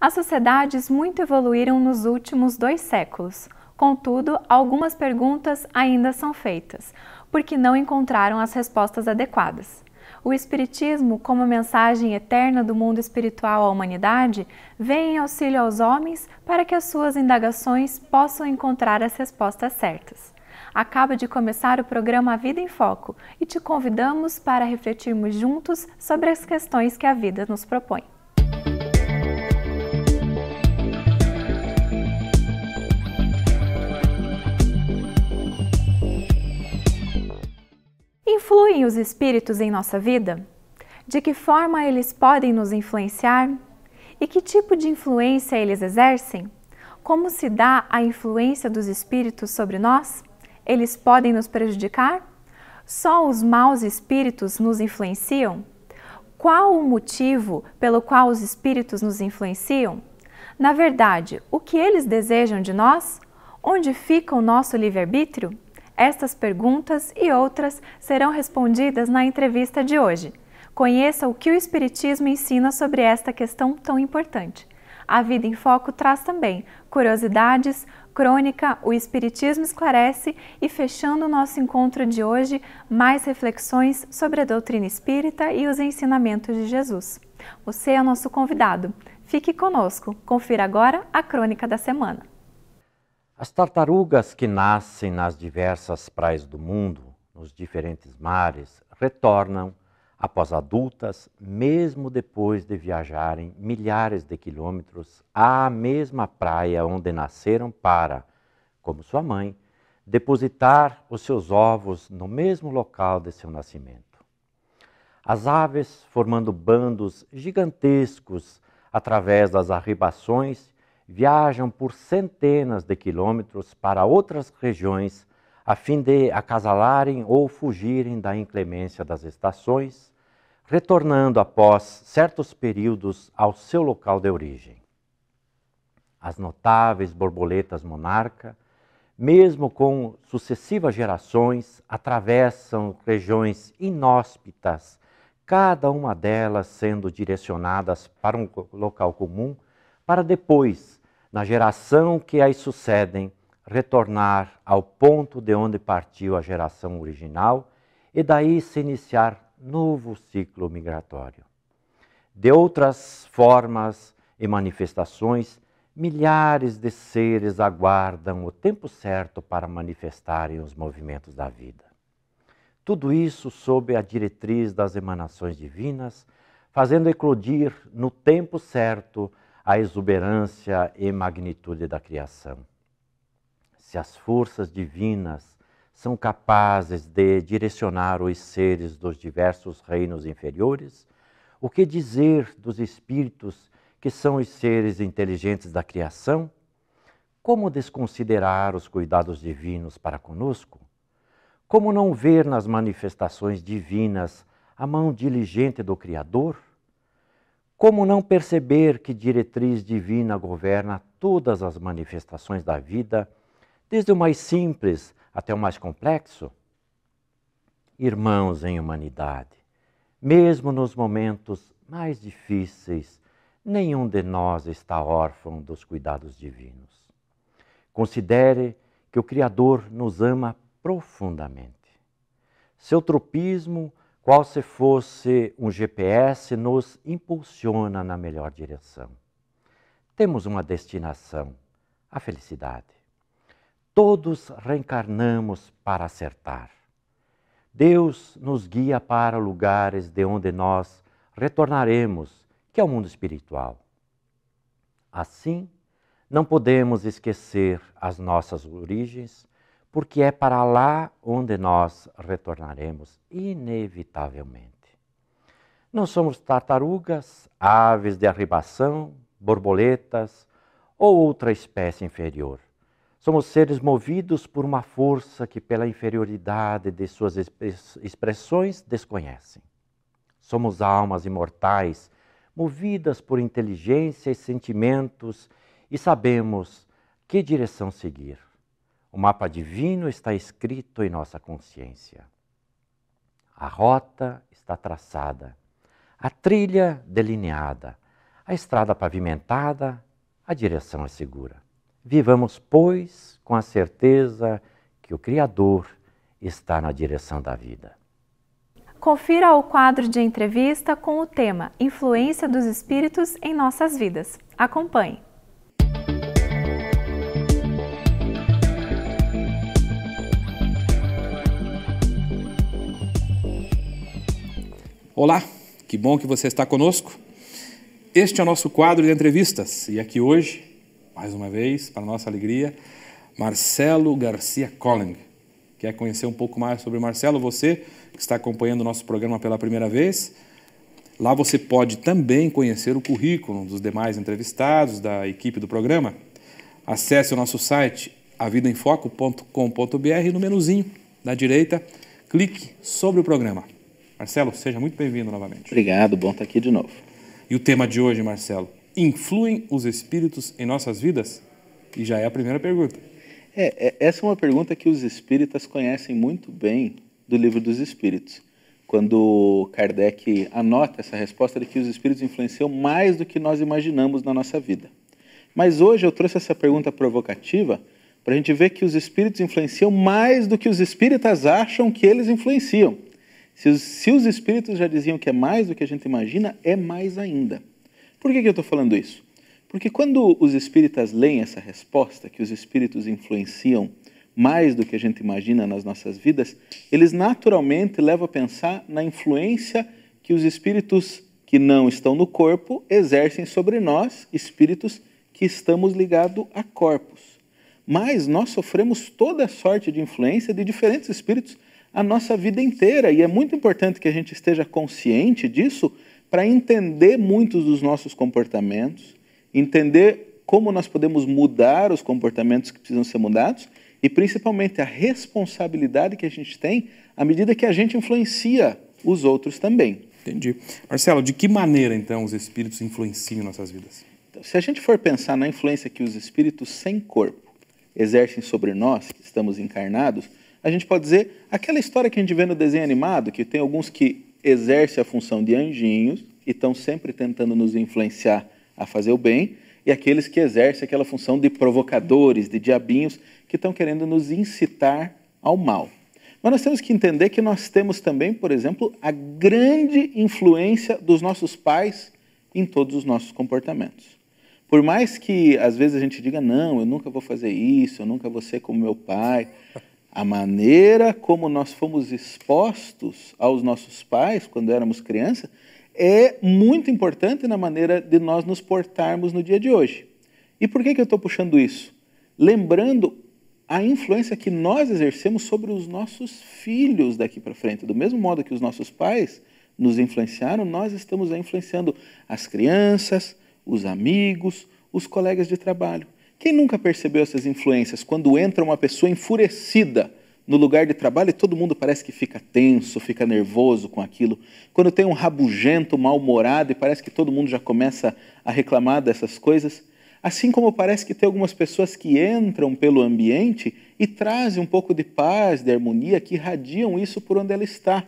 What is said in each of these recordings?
As sociedades muito evoluíram nos últimos 2 séculos. Contudo, algumas perguntas ainda são feitas, porque não encontraram as respostas adequadas. O Espiritismo, como mensagem eterna do mundo espiritual à humanidade, vem em auxílio aos homens para que as suas indagações possam encontrar as respostas certas. Acaba de começar o programa A Vida em Foco e te convidamos para refletirmos juntos sobre as questões que a vida nos propõe. Influem os espíritos em nossa vida? De que forma eles podem nos influenciar? E que tipo de influência eles exercem? Como se dá a influência dos espíritos sobre nós? Eles podem nos prejudicar? Só os maus espíritos nos influenciam? Qual o motivo pelo qual os espíritos nos influenciam? Na verdade, o que eles desejam de nós? Onde fica o nosso livre-arbítrio? Estas perguntas e outras serão respondidas na entrevista de hoje. Conheça o que o Espiritismo ensina sobre esta questão tão importante. A Vida em Foco traz também curiosidades, crônica, o Espiritismo esclarece e, fechando o nosso encontro de hoje, mais reflexões sobre a doutrina espírita e os ensinamentos de Jesus. Você é o nosso convidado. Fique conosco. Confira agora a crônica da semana. As tartarugas que nascem nas diversas praias do mundo, nos diferentes mares, retornam, após adultas, mesmo depois de viajarem milhares de quilômetros à mesma praia onde nasceram para, como sua mãe, depositar os seus ovos no mesmo local de seu nascimento. As aves, formando bandos gigantescos através das arribações, viajam por centenas de quilômetros para outras regiões a fim de acasalarem ou fugirem da inclemência das estações, retornando após certos períodos ao seu local de origem. As notáveis borboletas monarca, mesmo com sucessivas gerações, atravessam regiões inóspitas, cada uma delas sendo direcionadas para um local comum, para depois, na geração que as sucedem, retornar ao ponto de onde partiu a geração original e daí se iniciar novo ciclo migratório. De outras formas e manifestações, milhares de seres aguardam o tempo certo para manifestarem os movimentos da vida. Tudo isso sob a diretriz das emanações divinas, fazendo eclodir no tempo certo a exuberância e magnitude da criação. Se as forças divinas são capazes de direcionar os seres dos diversos reinos inferiores, o que dizer dos espíritos que são os seres inteligentes da criação? Como desconsiderar os cuidados divinos para conosco? Como não ver nas manifestações divinas a mão diligente do Criador? Como não perceber que diretriz divina governa todas as manifestações da vida, desde o mais simples até o mais complexo? Irmãos em humanidade, mesmo nos momentos mais difíceis, nenhum de nós está órfão dos cuidados divinos. Considere que o Criador nos ama profundamente. Seu tropismo, qual se fosse um GPS, nos impulsiona na melhor direção. Temos uma destinação, a felicidade. Todos reencarnamos para acertar. Deus nos guia para lugares de onde nós retornaremos, que é o mundo espiritual. Assim, não podemos esquecer as nossas origens, porque é para lá onde nós retornaremos inevitavelmente. Não somos tartarugas, aves de arribação, borboletas ou outra espécie inferior. Somos seres movidos por uma força que, pela inferioridade de suas expressões, desconhecem. Somos almas imortais, movidas por inteligência e sentimentos, e sabemos que direção seguir. O mapa divino está escrito em nossa consciência. A rota está traçada, a trilha delineada, A estrada pavimentada, a direção é segura. Vivamos, pois, com a certeza que o Criador está na direção da vida. Confira o quadro de entrevista com o tema Influência dos Espíritos em Nossas Vidas. Acompanhe. Olá, que bom que você está conosco. Este é o nosso quadro de entrevistas e aqui hoje, mais uma vez, para nossa alegria, Marcelo Garcia Colling. Quer conhecer um pouco mais sobre Marcelo? Você que está acompanhando o nosso programa pela primeira vez, lá você pode também conhecer o currículo dos demais entrevistados da equipe do programa. Acesse o nosso site avidaemfoco.com.br e no menuzinho da direita, clique sobre o programa. Marcelo, seja muito bem-vindo novamente. Obrigado, bom estar aqui de novo. E o tema de hoje, Marcelo, influem os espíritos em nossas vidas? E já é a primeira pergunta. Essa é uma pergunta que os espíritas conhecem muito bem do Livro dos Espíritos. Quando Kardec anota essa resposta de que os espíritos influenciam mais do que nós imaginamos na nossa vida. Mas hoje eu trouxe essa pergunta provocativa para a gente ver que os espíritos influenciam mais do que os espíritas acham que eles influenciam. Se os espíritos já diziam que é mais do que a gente imagina, é mais ainda. Por que eu estou falando isso? Porque quando os espíritas leem essa resposta, que os espíritos influenciam mais do que a gente imagina nas nossas vidas, eles naturalmente levam a pensar na influência que os espíritos que não estão no corpo exercem sobre nós, espíritos que estamos ligados a corpos. Mas nós sofremos toda sorte de influência de diferentes espíritos a nossa vida inteira, e é muito importante que a gente esteja consciente disso para entender muitos dos nossos comportamentos, entender como nós podemos mudar os comportamentos que precisam ser mudados e principalmente a responsabilidade que a gente tem à medida que a gente influencia os outros também. Entendi. Marcelo, de que maneira então os espíritos influenciam nossas vidas? Então, se a gente for pensar na influência que os espíritos sem corpo exercem sobre nós, que estamos encarnados, a gente pode dizer aquela história que a gente vê no desenho animado, que tem alguns que exercem a função de anjinhos e estão sempre tentando nos influenciar a fazer o bem, e aqueles que exercem aquela função de provocadores, de diabinhos, que estão querendo nos incitar ao mal. Mas nós temos que entender que nós temos também, por exemplo, a grande influência dos nossos pais em todos os nossos comportamentos. Por mais que às vezes a gente diga, não, eu nunca vou fazer isso, eu nunca vou ser como meu pai, a maneira como nós fomos expostos aos nossos pais quando éramos crianças é muito importante na maneira de nós nos portarmos no dia de hoje. E por que eu estou puxando isso? Lembrando a influência que nós exercemos sobre os nossos filhos daqui para frente. Do mesmo modo que os nossos pais nos influenciaram, nós estamos influenciando as crianças, os amigos, os colegas de trabalho. Quem nunca percebeu essas influências quando entra uma pessoa enfurecida no lugar de trabalho e todo mundo parece que fica tenso, fica nervoso com aquilo? Quando tem um rabugento, mal-humorado e parece que todo mundo já começa a reclamar dessas coisas? Assim como parece que tem algumas pessoas que entram pelo ambiente e trazem um pouco de paz, de harmonia, que irradiam isso por onde ela está.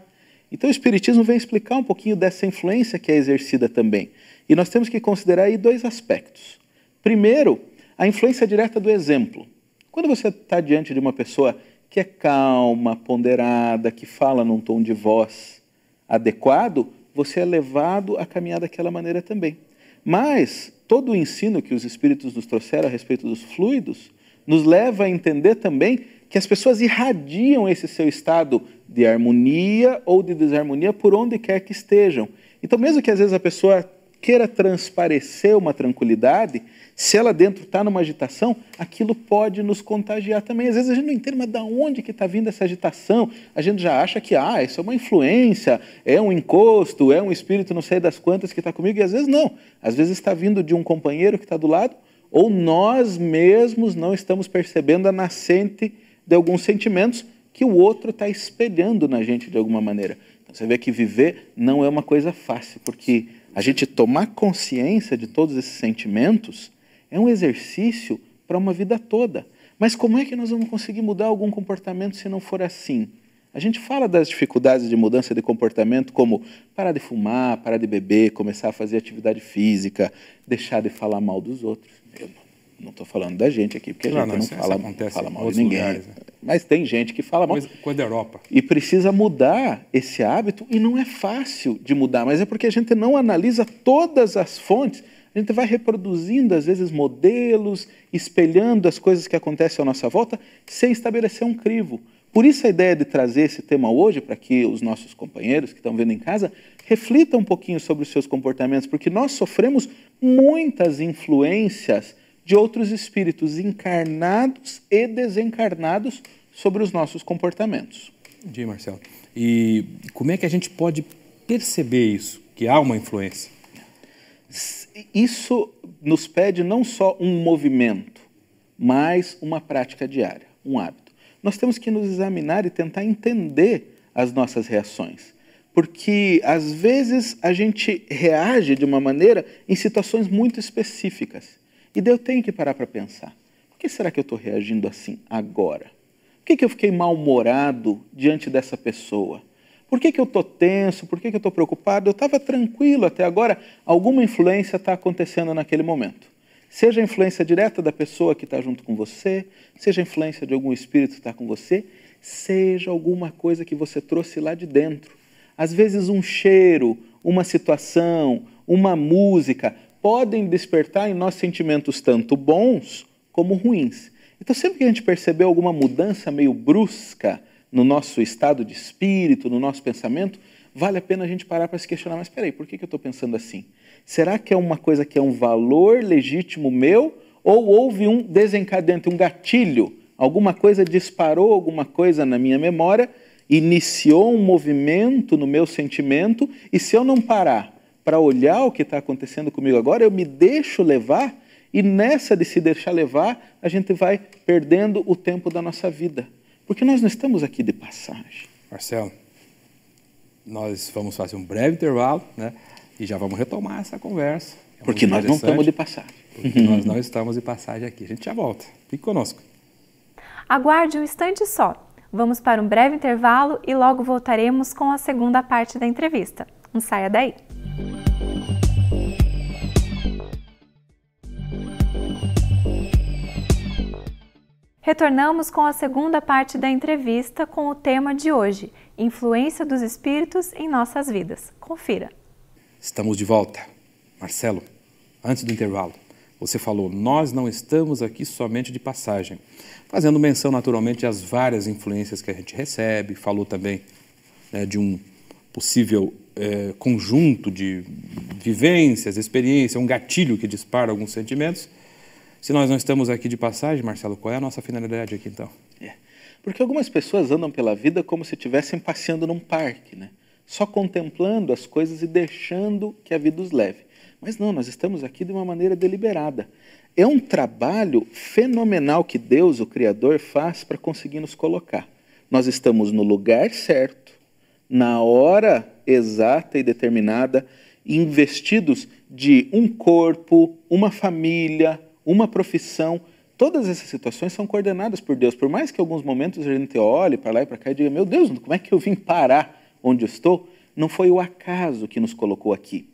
Então o Espiritismo vem explicar um pouquinho dessa influência que é exercida também. E nós temos que considerar aí dois aspectos. Primeiro, a influência direta do exemplo. Quando você está diante de uma pessoa que é calma, ponderada, que fala num tom de voz adequado, você é levado a caminhar daquela maneira também. Mas todo o ensino que os espíritos nos trouxeram a respeito dos fluidos nos leva a entender também que as pessoas irradiam esse seu estado de harmonia ou de desarmonia por onde quer que estejam. Então, mesmo que às vezes a pessoa queira transparecer uma tranquilidade, se ela dentro está numa agitação, aquilo pode nos contagiar também. Às vezes a gente não entende, mas de onde que está vindo essa agitação? A gente já acha que isso é uma influência, é um encosto, é um espírito não sei das quantas que está comigo, e às vezes não. Às vezes está vindo de um companheiro que está do lado, ou nós mesmos não estamos percebendo a nascente de alguns sentimentos que o outro está espelhando na gente de alguma maneira. Então você vê que viver não é uma coisa fácil, porque a gente tomar consciência de todos esses sentimentos é um exercício para uma vida toda. Mas como é que nós vamos conseguir mudar algum comportamento se não for assim? A gente fala das dificuldades de mudança de comportamento, como parar de fumar, parar de beber, começar a fazer atividade física, deixar de falar mal dos outros. Eu não estou falando da gente aqui, porque a gente não fala mal de ninguém. Lugares, né? Mas tem gente que fala mal. Coisa da Europa. E precisa mudar esse hábito, e não é fácil de mudar, mas é porque a gente não analisa todas as fontes. A gente vai reproduzindo, às vezes, modelos, espelhando as coisas que acontecem à nossa volta, sem estabelecer um crivo. Por isso a ideia de trazer esse tema hoje, para que os nossos companheiros que estão vendo em casa reflitam um pouquinho sobre os seus comportamentos, porque nós sofremos muitas influências de outros espíritos encarnados e desencarnados sobre os nossos comportamentos. Entendi, Marcelo. E como é que a gente pode perceber isso, que há uma influência? Isso nos pede não só um movimento, mas uma prática diária, um hábito. Nós temos que nos examinar e tentar entender as nossas reações. Porque, às vezes, a gente reage de uma maneira em situações muito específicas. E daí eu tenho que parar para pensar. Por que será que eu estou reagindo assim agora? Por que eu fiquei mal-humorado diante dessa pessoa? Por que eu estou tenso? Por que eu estou preocupado? Eu estava tranquilo até agora. Alguma influência está acontecendo naquele momento. Seja a influência direta da pessoa que está junto com você, seja a influência de algum espírito que está com você, seja alguma coisa que você trouxe lá de dentro. Às vezes um cheiro, uma situação, uma música podem despertar em nós sentimentos tanto bons como ruins. Então sempre que a gente perceber alguma mudança meio brusca no nosso estado de espírito, no nosso pensamento, vale a pena a gente parar para se questionar, mas espera aí, por que eu estou pensando assim? Será que é uma coisa que é um valor legítimo meu? Ou houve um desencadeante, um gatilho? Alguma coisa disparou alguma coisa na minha memória, iniciou um movimento no meu sentimento, e se eu não parar para olhar o que está acontecendo comigo agora, eu me deixo levar, e nessa de se deixar levar, a gente vai perdendo o tempo da nossa vida. Porque nós não estamos aqui de passagem. Marcelo, nós vamos fazer um breve intervalo, né? E já vamos retomar essa conversa. Porque nós não estamos de passagem. Porque nós não estamos de passagem aqui. A gente já volta. Fique conosco. Aguarde um instante só. Vamos para um breve intervalo e logo voltaremos com a segunda parte da entrevista. Não saia daí. Retornamos com a segunda parte da entrevista com o tema de hoje, influência dos espíritos em nossas vidas. Confira. Estamos de volta. Marcelo, antes do intervalo, você falou, nós não estamos aqui somente de passagem, fazendo menção naturalmente às várias influências que a gente recebe, falou também, né, de um possível conjunto de vivências, experiências, um gatilho que dispara alguns sentimentos. Se nós não estamos aqui de passagem, Marcelo, qual é a nossa finalidade aqui então? Porque algumas pessoas andam pela vida como se estivessem passeando num parque, né? Só contemplando as coisas e deixando que a vida os leve. Mas não, nós estamos aqui de uma maneira deliberada. É um trabalho fenomenal que Deus, o Criador, faz para conseguir nos colocar. Nós estamos no lugar certo, na hora exata e determinada, investidos de um corpo, uma família, uma profissão. Todas essas situações são coordenadas por Deus. Por mais que em alguns momentos a gente olhe para lá e para cá e diga, meu Deus, como é que eu vim parar onde eu estou? Não foi o acaso que nos colocou aqui.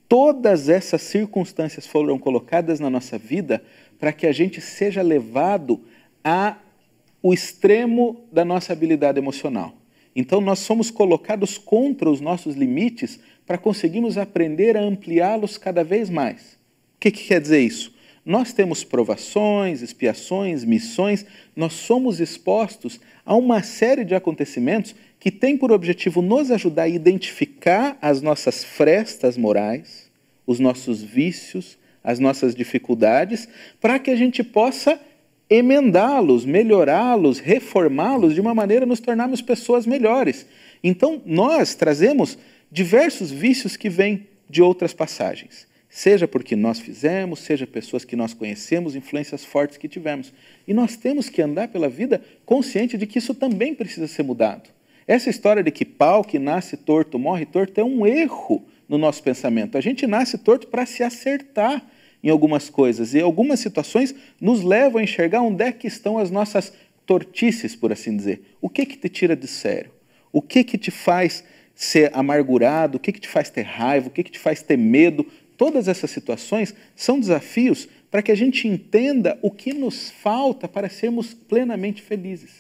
Todas essas circunstâncias foram colocadas na nossa vida para que a gente seja levado ao extremo da nossa habilidade emocional. Então nós somos colocados contra os nossos limites para conseguirmos aprender a ampliá-los cada vez mais. O que quer dizer isso? Nós temos provações, expiações, missões, nós somos expostos a uma série de acontecimentos que tem por objetivo nos ajudar a identificar as nossas frestas morais, os nossos vícios, as nossas dificuldades, para que a gente possa emendá-los, melhorá-los, reformá-los, de uma maneira a nos tornarmos pessoas melhores. Então, nós trazemos diversos vícios que vêm de outras passagens. Seja porque nós fizemos, seja pessoas que nós conhecemos, influências fortes que tivemos. E nós temos que andar pela vida consciente de que isso também precisa ser mudado. Essa história de que pau que nasce torto, morre torto, é um erro no nosso pensamento. A gente nasce torto para se acertar em algumas coisas. E algumas situações nos levam a enxergar onde é que estão as nossas tortices, por assim dizer. O que te tira de sério? O que te faz ser amargurado? O que te faz ter raiva? O que te faz ter medo? Todas essas situações são desafios para que a gente entenda o que nos falta para sermos plenamente felizes.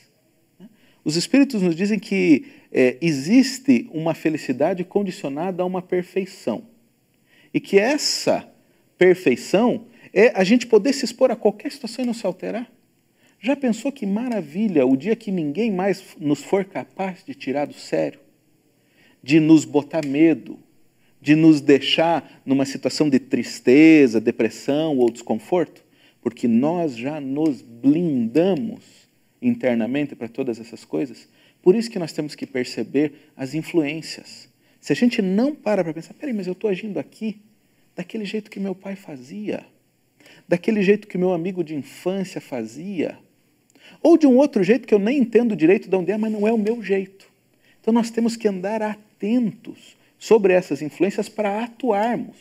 Os Espíritos nos dizem que existe uma felicidade condicionada a uma perfeição. E que essa perfeição é a gente poder se expor a qualquer situação e não se alterar. Já pensou que maravilha o dia que ninguém mais nos for capaz de tirar do sério? De nos botar medo? De nos deixar numa situação de tristeza, depressão ou desconforto? Porque nós já nos blindamos internamente para todas essas coisas. Por isso que nós temos que perceber as influências. Se a gente não para pensar, peraí, mas eu estou agindo aqui daquele jeito que meu pai fazia, daquele jeito que meu amigo de infância fazia, ou de um outro jeito que eu nem entendo direito de onde é, mas não é o meu jeito. Então nós temos que andar atentos sobre essas influências para atuarmos,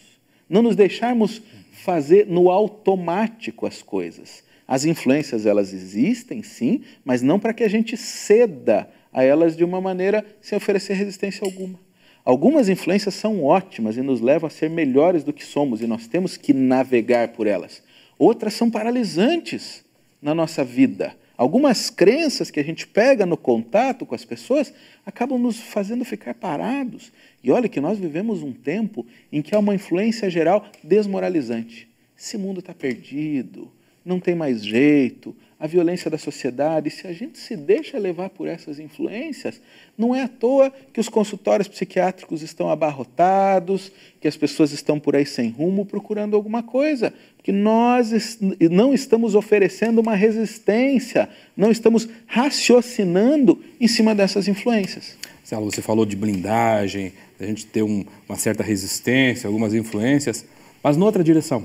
não nos deixarmos fazer no automático as coisas. As influências, elas existem, sim, mas não para que a gente ceda a elas de uma maneira sem oferecer resistência alguma. Algumas influências são ótimas e nos levam a ser melhores do que somos, e nós temos que navegar por elas. Outras são paralisantes na nossa vida. Algumas crenças que a gente pega no contato com as pessoas acabam nos fazendo ficar parados. E olha que nós vivemos um tempo em que há uma influência geral desmoralizante. Esse mundo está perdido, não tem mais jeito, a violência da sociedade. Se a gente se deixa levar por essas influências, não é à toa que os consultórios psiquiátricos estão abarrotados, que as pessoas estão por aí sem rumo procurando alguma coisa, porque nós não estamos oferecendo uma resistência, não estamos raciocinando em cima dessas influências. Marcelo, você falou de blindagem, a gente ter uma certa resistência, algumas influências, mas noutra direção,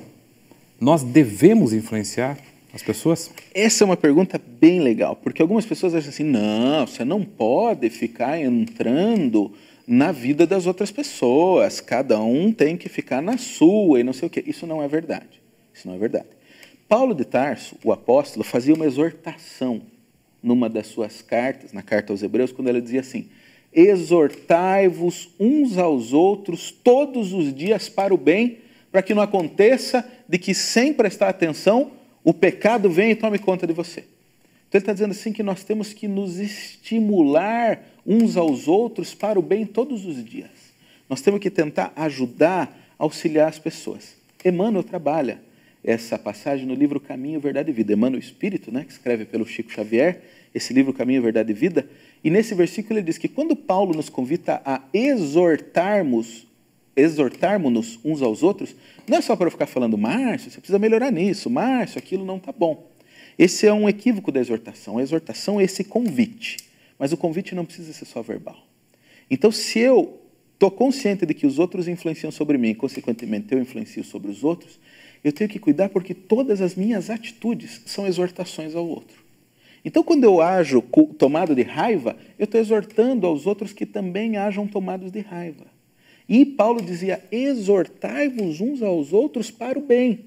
nós devemos influenciar as pessoas? Essa é uma pergunta bem legal, porque algumas pessoas acham assim, não, você não pode ficar entrando na vida das outras pessoas, cada um tem que ficar na sua e não sei o quê. Isso não é verdade. Isso não é verdade. Paulo de Tarso, o apóstolo, fazia uma exortação numa das suas cartas, na carta aos Hebreus, quando ele dizia assim, exortai-vos uns aos outros todos os dias para o bem, para que não aconteça de que, sem prestar atenção, o pecado venha e tome conta de você. Então ele está dizendo assim que nós temos que nos estimular uns aos outros para o bem todos os dias. Nós temos que tentar ajudar, auxiliar as pessoas. Emmanuel trabalha essa passagem no livro Caminho, Verdade e Vida. Emmanuel Espírito, né, que escreve pelo Chico Xavier, esse livro Caminho, Verdade e Vida. E nesse versículo ele diz que quando Paulo nos convida a exortarmos-nos uns aos outros, não é só para ficar falando, Márcio, você precisa melhorar nisso, Márcio, aquilo não está bom. Esse é um equívoco da exortação. A exortação é esse convite, mas o convite não precisa ser só verbal. Então, se eu estou consciente de que os outros influenciam sobre mim, e consequentemente eu influencio sobre os outros, eu tenho que cuidar porque todas as minhas atitudes são exortações ao outro. Então, quando eu ajo tomado de raiva, eu estou exortando aos outros que também ajam tomados de raiva. E Paulo dizia, exortai-vos uns aos outros para o bem.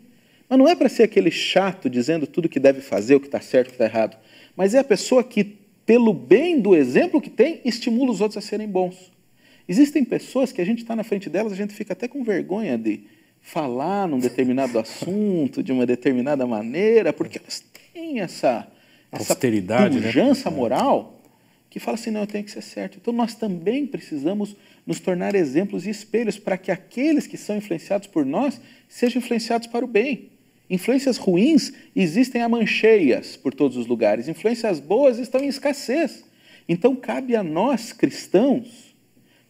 Mas não é para ser aquele chato dizendo tudo o que deve fazer, o que está certo, o que está errado. Mas é a pessoa que, pelo bem do exemplo que tem, estimula os outros a serem bons. Existem pessoas que a gente está na frente delas, a gente fica até com vergonha de falar num determinado assunto, de uma determinada maneira, porque elas têm essa austeridade, pujança, né, moral, que fala assim, não, eu tenho que ser certo. Então nós também precisamos nos tornar exemplos e espelhos para que aqueles que são influenciados por nós sejam influenciados para o bem. Influências ruins existem a mancheias por todos os lugares. Influências boas estão em escassez. Então cabe a nós, cristãos,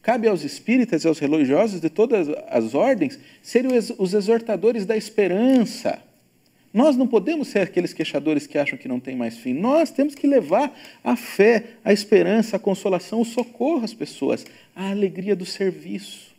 cabe aos espíritas e aos religiosos de todas as ordens serem os exortadores da esperança. Nós não podemos ser aqueles queixadores que acham que não tem mais fim. Nós temos que levar a fé, a esperança, a consolação, o socorro às pessoas, a alegria do serviço.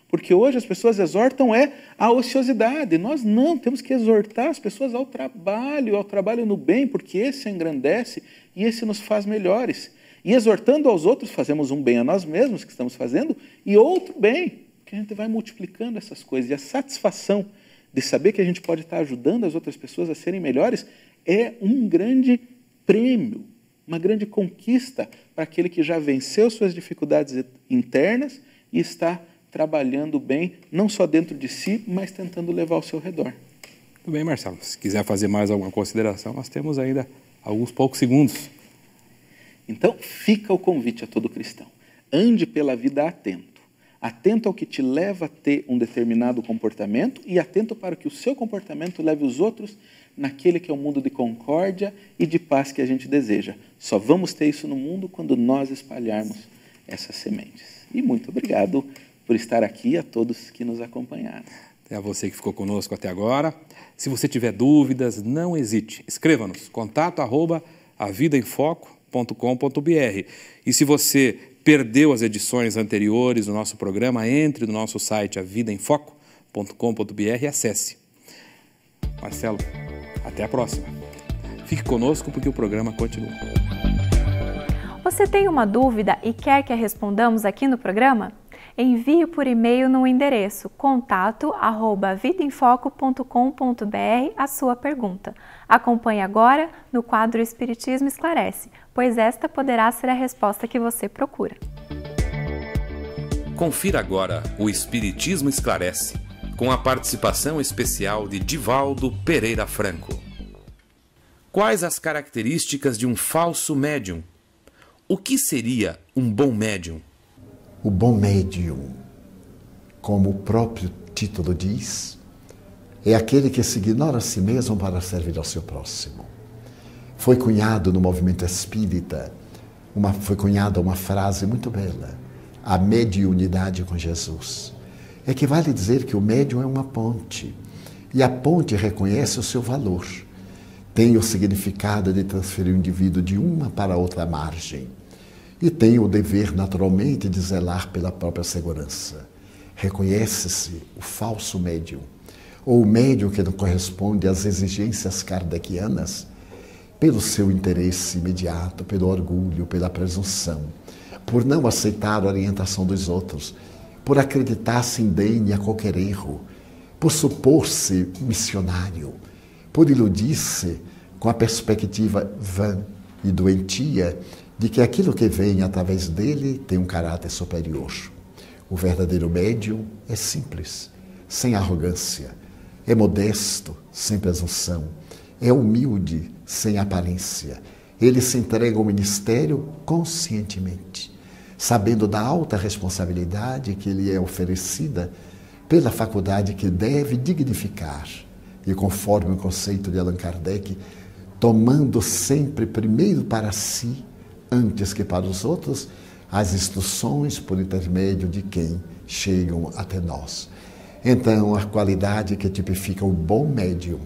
Porque hoje as pessoas exortam a ociosidade. Nós não, temos que exortar as pessoas ao trabalho no bem, porque esse engrandece e esse nos faz melhores. E exortando aos outros, fazemos um bem a nós mesmos que estamos fazendo e outro bem, que a gente vai multiplicando essas coisas. E a satisfação de saber que a gente pode estar ajudando as outras pessoas a serem melhores, é um grande prêmio. uma grande conquista para aquele que já venceu suas dificuldades internas e está trabalhando bem, não só dentro de si, mas tentando levar ao seu redor. Tudo bem, Marcelo. Se quiser fazer mais alguma consideração, nós temos ainda alguns poucos segundos. Então, fica o convite a todo cristão. Ande pela vida atento. Atento ao que te leva a ter um determinado comportamento e atento para que o seu comportamento leve os outros naquele que é o mundo de concórdia e de paz que a gente deseja. Só vamos ter isso no mundo quando nós espalharmos essas sementes. E muito obrigado por estar aqui, a todos que nos acompanharam. Até a você que ficou conosco até agora. Se você tiver dúvidas, não hesite. Escreva-nos, contato@avidaemfoco.com.br. E se você perdeu as edições anteriores do nosso programa, entre no nosso site avidaemfoco.com.br e acesse. Marcelo, até a próxima. Fique conosco porque o programa continua. Você tem uma dúvida e quer que a respondamos aqui no programa? Envie por e-mail no endereço contato@vidaemfoco.com.br a sua pergunta. Acompanhe agora no quadro Espiritismo Esclarece, pois esta poderá ser a resposta que você procura. Confira agora o Espiritismo Esclarece, com a participação especial de Divaldo Pereira Franco. Quais as características de um falso médium? O que seria um bom médium? O bom médium, como o próprio título diz, é aquele que se ignora a si mesmo para servir ao seu próximo. Foi cunhado no movimento espírita, foi cunhada uma frase muito bela, a mediunidade com Jesus. Equivale dizer que o médium é uma ponte, e a ponte reconhece o seu valor. Tem o significado de transferir o indivíduo de uma para outra margem. E tem o dever, naturalmente, de zelar pela própria segurança. Reconhece-se o falso médium, ou o médium que não corresponde às exigências kardecianas, pelo seu interesse imediato, pelo orgulho, pela presunção, por não aceitar a orientação dos outros, por acreditar-se indene a qualquer erro, por supor-se missionário, por iludir-se com a perspectiva vã e doentia de que aquilo que vem através dele tem um caráter superior. O verdadeiro médium é simples, sem arrogância, é modesto, sem presunção, é humilde, sem aparência. Ele se entrega ao ministério conscientemente, sabendo da alta responsabilidade que lhe é oferecida pela faculdade que deve dignificar. E conforme o conceito de Allan Kardec, tomando sempre primeiro para si, antes que para os outros, as instruções por intermédio de quem chegam até nós. Então, a qualidade que tipifica o bom médium,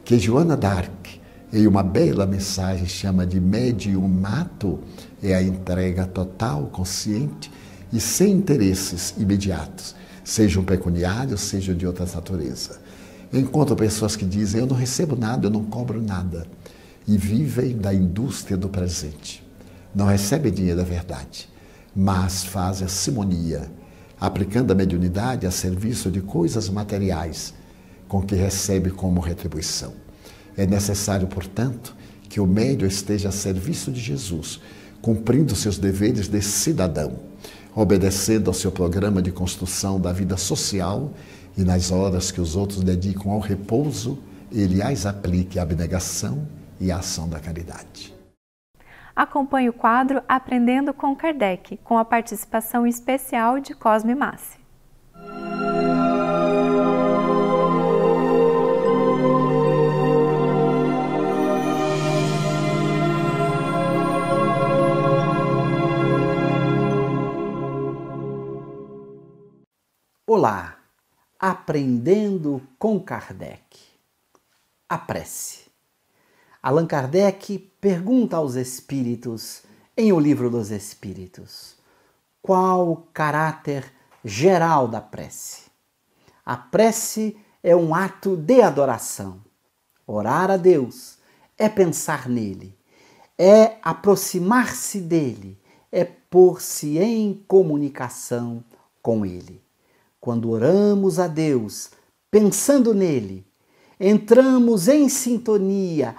que Joana d'Arc, em uma bela mensagem, chama de mediumato, é a entrega total, consciente e sem interesses imediatos, sejam pecuniários, sejam de outra natureza. Encontro pessoas que dizem, eu não recebo nada, eu não cobro nada, e vivem da indústria do presente. Não recebem dinheiro da verdade, mas fazem a simonia, aplicando a mediunidade a serviço de coisas materiais, com que recebe como retribuição. É necessário, portanto, que o médium esteja a serviço de Jesus, cumprindo seus deveres de cidadão, obedecendo ao seu programa de construção da vida social e nas horas que os outros dedicam ao repouso, ele as aplique à abnegação e à ação da caridade. Acompanhe o quadro Aprendendo com Kardec, com a participação especial de Cosme Massi. Olá, Aprendendo com Kardec. A prece. Allan Kardec pergunta aos espíritos, em O Livro dos Espíritos, qual o caráter geral da prece? A prece é um ato de adoração. Orar a Deus é pensar nele, é aproximar-se dele, é pôr-se em comunicação com ele. Quando oramos a Deus, pensando nele, entramos em sintonia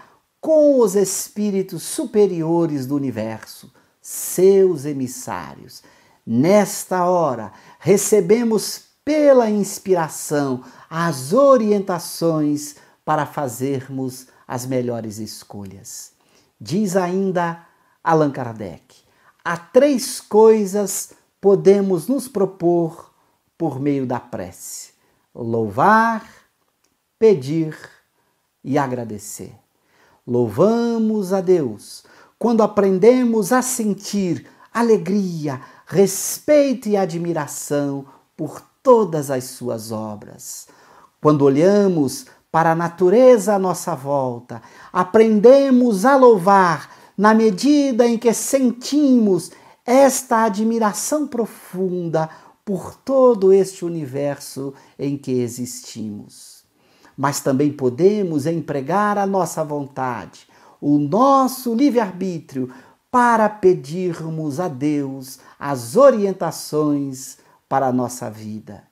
com os espíritos superiores do universo, seus emissários. Nesta hora, recebemos pela inspiração as orientações para fazermos as melhores escolhas. Diz ainda Allan Kardec: há 3 coisas podemos nos propor por meio da prece: louvar, pedir e agradecer. Louvamos a Deus quando aprendemos a sentir alegria, respeito e admiração por todas as suas obras. Quando olhamos para a natureza à nossa volta, aprendemos a louvar na medida em que sentimos esta admiração profunda por todo este universo em que existimos. Mas também podemos empregar a nossa vontade, o nosso livre-arbítrio, para pedirmos a Deus as orientações para a nossa vida.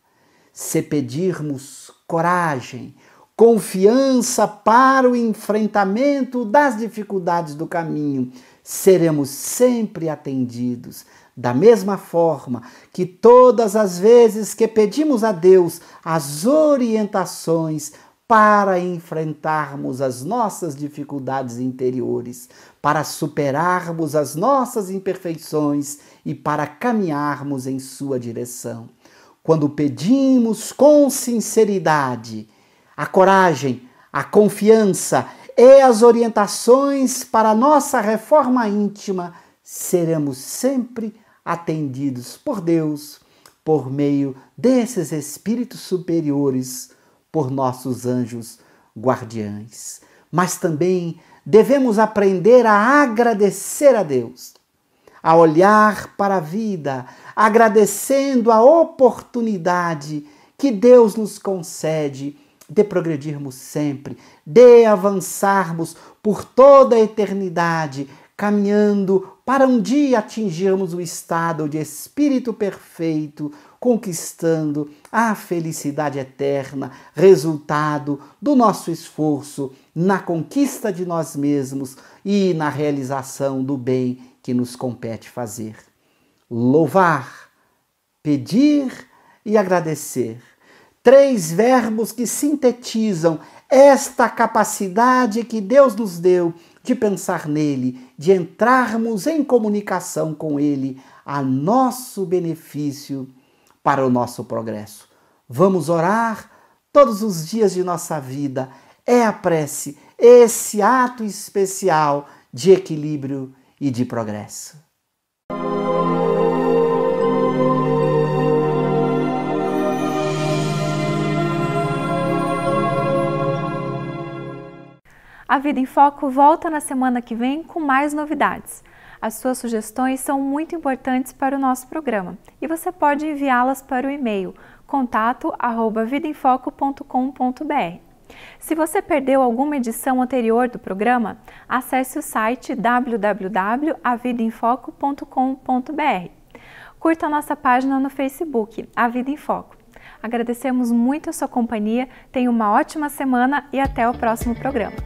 Se pedirmos coragem, confiança para o enfrentamento das dificuldades do caminho, seremos sempre atendidos. Da mesma forma que todas as vezes que pedimos a Deus as orientações para enfrentarmos as nossas dificuldades interiores, para superarmos as nossas imperfeições e para caminharmos em sua direção. Quando pedimos com sinceridade a coragem, a confiança e as orientações para a nossa reforma íntima, seremos sempre atendidos por Deus, por meio desses espíritos superiores, por nossos anjos guardiães. Mas também devemos aprender a agradecer a Deus, a olhar para a vida, agradecendo a oportunidade que Deus nos concede de progredirmos sempre, de avançarmos por toda a eternidade, caminhando para um dia atingirmos o estado de espírito perfeito, conquistando a felicidade eterna, resultado do nosso esforço na conquista de nós mesmos e na realização do bem que nos compete fazer. Louvar, pedir e agradecer. 3 verbos que sintetizam esta capacidade que Deus nos deu de pensar nele, de entrarmos em comunicação com ele a nosso benefício, para o nosso progresso. Vamos orar todos os dias de nossa vida. É a prece, esse ato especial de equilíbrio e de progresso. A Vida em Foco volta na semana que vem com mais novidades. As suas sugestões são muito importantes para o nosso programa e você pode enviá-las para o e-mail contato@vidaemfoco.com.br. Se você perdeu alguma edição anterior do programa, acesse o site www.avidaemfoco.com.br. Curta a nossa página no Facebook, A Vida em Foco. Agradecemos muito a sua companhia, tenha uma ótima semana e até o próximo programa.